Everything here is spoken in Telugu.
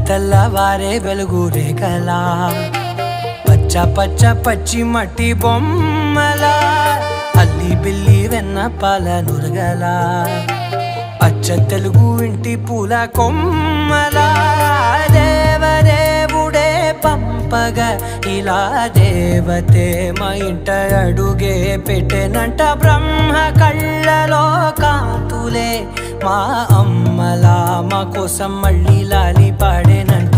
తెల్లవారే వెలుగు రేఖలా పచ్చ పచ్చ పచ్చి మట్టి బొమ్మలా అల్లి బిల్లి వెన్న పాల నురగలా అచ్చ తెలుగు ఇంటి పూల కొమ్మలా దేవదేవుడే పంపగా ఇలా దేవతే మా ఇంట అడుగే పెట్టెనంట బ్రహ్మ కళ్ళలో కాంతులే మా అమ్మలా మా కోసం మళ్ళీ లాలి పాడేనంట